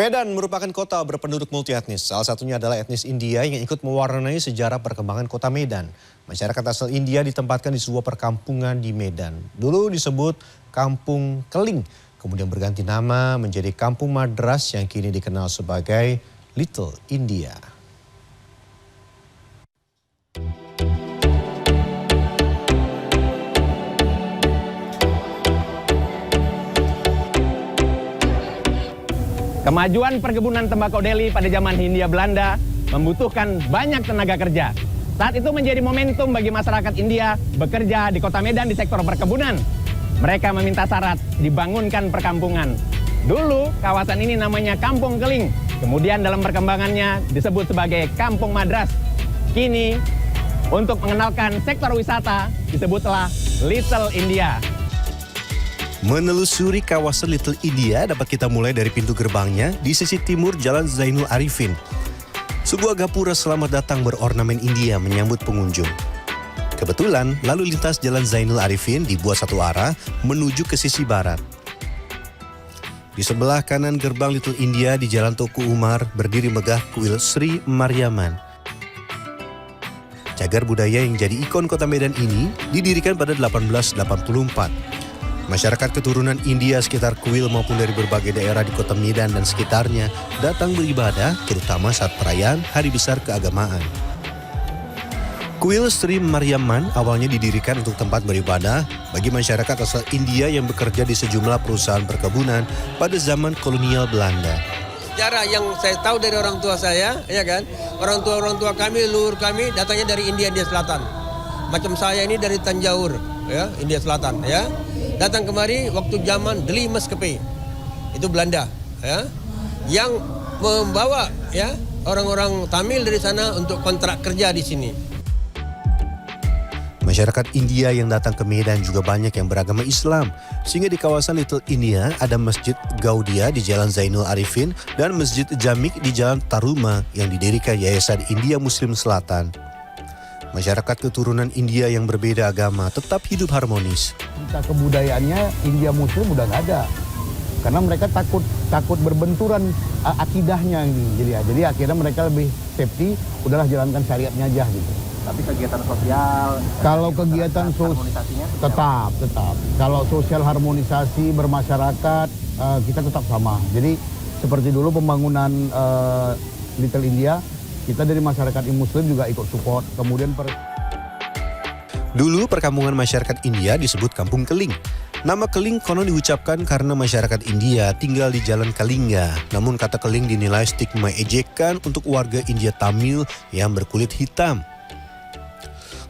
Medan merupakan kota berpenduduk multietnis. Salah satunya adalah etnis India yang ikut mewarnai sejarah perkembangan kota Medan. Masyarakat asal India ditempatkan di sebuah perkampungan di Medan. Dulu disebut Kampung Keling, kemudian berganti nama menjadi Kampung Madras yang kini dikenal sebagai Little India. Kemajuan perkebunan tembakau Delhi pada zaman Hindia Belanda membutuhkan banyak tenaga kerja. Saat itu menjadi momentum bagi masyarakat India bekerja di kota Medan di sektor perkebunan. Mereka meminta syarat dibangunkan perkampungan. Dulu kawasan ini namanya Kampung Keling, kemudian dalam perkembangannya disebut sebagai Kampung Madras. Kini untuk mengenalkan sektor wisata disebutlah Little India. Menelusuri kawasan Little India dapat kita mulai dari pintu gerbangnya di sisi timur Jalan Zainul Arifin. Sebuah gapura selamat datang berornamen India menyambut pengunjung. Kebetulan lalu lintas Jalan Zainul Arifin dibuat satu arah menuju ke sisi barat. Di sebelah kanan gerbang Little India di Jalan Tuku Umar berdiri megah kuil Sri Mariamman. Cagar budaya yang jadi ikon kota Medan ini didirikan pada 1884. Masyarakat keturunan India sekitar kuil maupun dari berbagai daerah di kota Medan dan sekitarnya datang beribadah, terutama saat perayaan hari besar keagamaan. Kuil Sri Mariamman awalnya didirikan untuk tempat beribadah bagi masyarakat asal India yang bekerja di sejumlah perusahaan perkebunan pada zaman kolonial Belanda. Sejarah yang saya tahu dari orang tua saya, ya kan, orang tua kami, leluhur kami datangnya dari India Selatan. Macam saya ini dari Tanjauur, ya, India Selatan, ya. Datang kemari waktu zaman Delhi Maskapai, itu Belanda, ya, yang membawa ya orang-orang Tamil dari sana untuk kontrak kerja di sini. Masyarakat India yang datang ke Medan juga banyak yang beragama Islam, sehingga di kawasan Little India ada Masjid Gaudiya di Jalan Zainul Arifin dan Masjid Jamik di Jalan Taruma yang didirikan Yayasan India Muslim Selatan. Masyarakat keturunan India yang berbeda agama tetap hidup harmonis. Kita kebudayaannya India Muslim udah nggak ada, karena mereka takut berbenturan akidahnya gitu. Jadi akhirnya mereka lebih safety, udahlah jalankan syariatnya aja gitu. Tapi kegiatan sosial, kalau kegiatan harmonisasinya tetap. Kalau sosial harmonisasi bermasyarakat kita tetap sama. Jadi seperti dulu pembangunan Little India, kita dari masyarakat Muslim juga ikut support. Kemudian Dulu perkampungan masyarakat India disebut Kampung Keling. Nama Keling konon diucapkan karena masyarakat India tinggal di Jalan Kalingga. Namun kata Keling dinilai stigma ejekan untuk warga India Tamil yang berkulit hitam.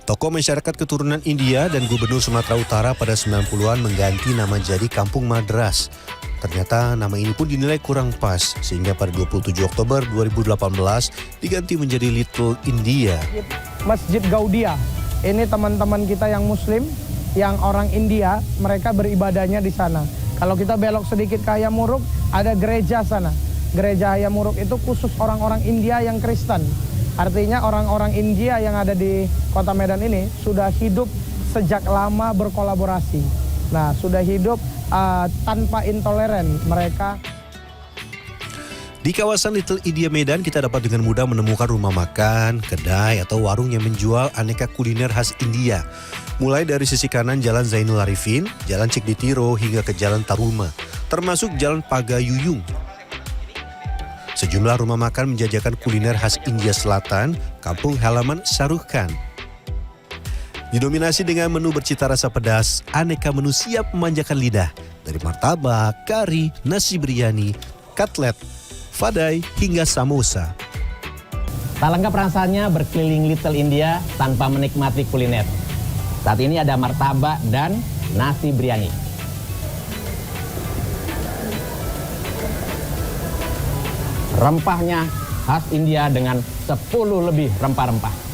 Tokoh masyarakat keturunan India dan Gubernur Sumatera Utara pada 90-an mengganti nama jadi Kampung Madras. Ternyata nama ini pun dinilai kurang pas, sehingga pada 27 Oktober 2018 diganti menjadi Little India. Masjid Gaudiya, ini teman-teman kita yang Muslim, yang orang India, mereka beribadahnya di sana. Kalau kita belok sedikit ke Hayamuruk, ada gereja sana. Gereja Hayamuruk itu khusus orang-orang India yang Kristen. Artinya orang-orang India yang ada di kota Medan ini sudah hidup sejak lama berkolaborasi. Nah, sudah hidup tanpa intoleran mereka. Di kawasan Little India Medan kita dapat dengan mudah menemukan rumah makan, kedai atau warung yang menjual aneka kuliner khas India. Mulai dari sisi kanan Jalan Zainul Arifin, Jalan Cikditiro hingga ke Jalan Taruma, termasuk Jalan Pagayuyung. Sejumlah rumah makan menjajakan kuliner khas India Selatan, kampung halaman Shahrukh Khan. Didominasi dengan menu bercita rasa pedas, aneka menu siap memanjakan lidah. Dari martabak, kari, nasi biryani, katlet, fadai, hingga samosa. Tak lengkap rasanya berkeliling Little India tanpa menikmati kuliner. Saat ini ada martabak dan nasi biryani. Rempahnya khas India dengan 10 lebih rempah-rempah.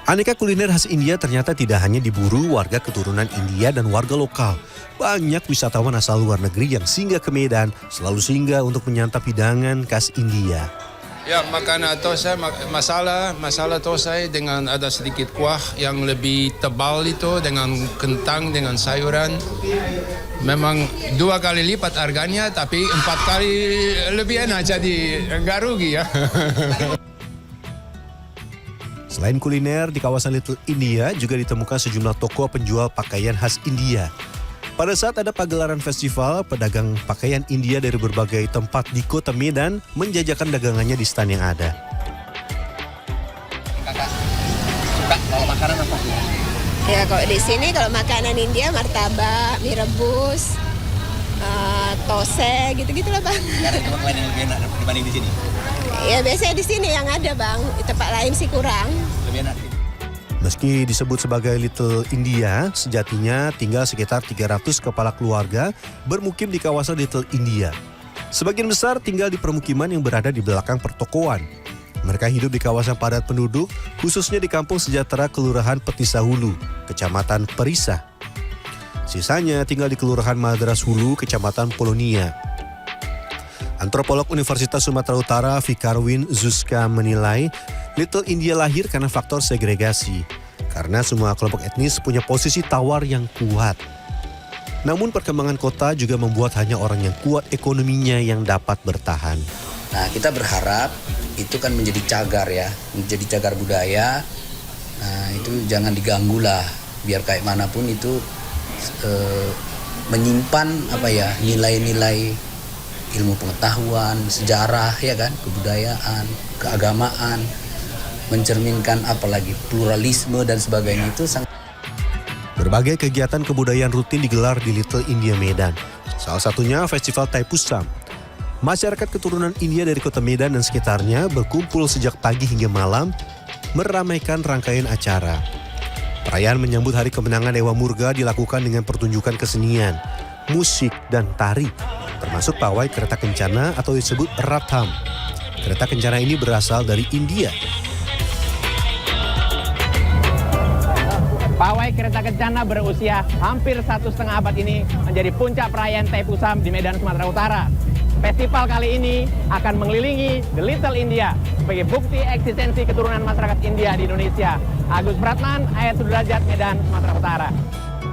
Aneka kuliner khas India ternyata tidak hanya diburu warga keturunan India dan warga lokal. Banyak wisatawan asal luar negeri yang singgah ke Medan selalu singgah untuk menyantap hidangan khas India. Ya, makanan tosai, masala tosai dengan ada sedikit kuah yang lebih tebal itu dengan kentang, dengan sayuran. Memang 2 kali lipat harganya, tapi 4 kali lebih enak, jadi nggak rugi ya. Selain kuliner, di kawasan Little India juga ditemukan sejumlah toko penjual pakaian khas India. Pada saat ada pagelaran festival, pedagang pakaian India dari berbagai tempat di kota Medan menjajakan dagangannya di stan yang ada. Kakak suka kalau makanan apa? Ya kalau di sini kalau makanan India martabak, mie rebus, tose gitu-gitu lah bang. Karena tempat lain yang lebih enak dibanding di sini. Ya biasanya di sini yang ada bang, di tempat lain sih kurang. Lebih enak. Meski disebut sebagai Little India, sejatinya tinggal sekitar 300 kepala keluarga bermukim di kawasan Little India. Sebagian besar tinggal di permukiman yang berada di belakang pertokoan. Mereka hidup di kawasan padat penduduk, khususnya di Kampung Sejahtera Kelurahan Petisa Hulu, Kecamatan Perisah. Sisanya tinggal di Kelurahan Madras Hulu, Kecamatan Polonia. Antropolog Universitas Sumatera Utara Fikarwin Zuzka menilai Little India lahir karena faktor segregasi, karena semua kelompok etnis punya posisi tawar yang kuat. Namun perkembangan kota juga membuat hanya orang yang kuat ekonominya yang dapat bertahan. Nah, kita berharap itu kan menjadi cagar ya, menjadi cagar budaya. Nah, itu jangan diganggu lah, biar kayak manapun itu menyimpan nilai-nilai ilmu pengetahuan, sejarah ya kan, kebudayaan, keagamaan, mencerminkan apalagi pluralisme dan sebagainya itu sangat. Berbagai kegiatan kebudayaan rutin digelar di Little India Medan. Salah satunya Festival Thaipusam. Masyarakat keturunan India dari kota Medan dan sekitarnya berkumpul sejak pagi hingga malam meramaikan rangkaian acara. Perayaan menyambut Hari Kemenangan Dewa Murga dilakukan dengan pertunjukan kesenian, musik, dan tari, termasuk pawai kereta kencana atau disebut Ratham. Kereta kencana ini berasal dari India. Pawai kereta kencana berusia hampir 1,5 abad ini menjadi puncak perayaan Thaipusam di Medan, Sumatera Utara. Festival kali ini akan mengelilingi The Little India sebagai bukti eksistensi keturunan masyarakat India di Indonesia. Agus Pratman, Ayat Sudrajat, Medan, Sumatera Utara.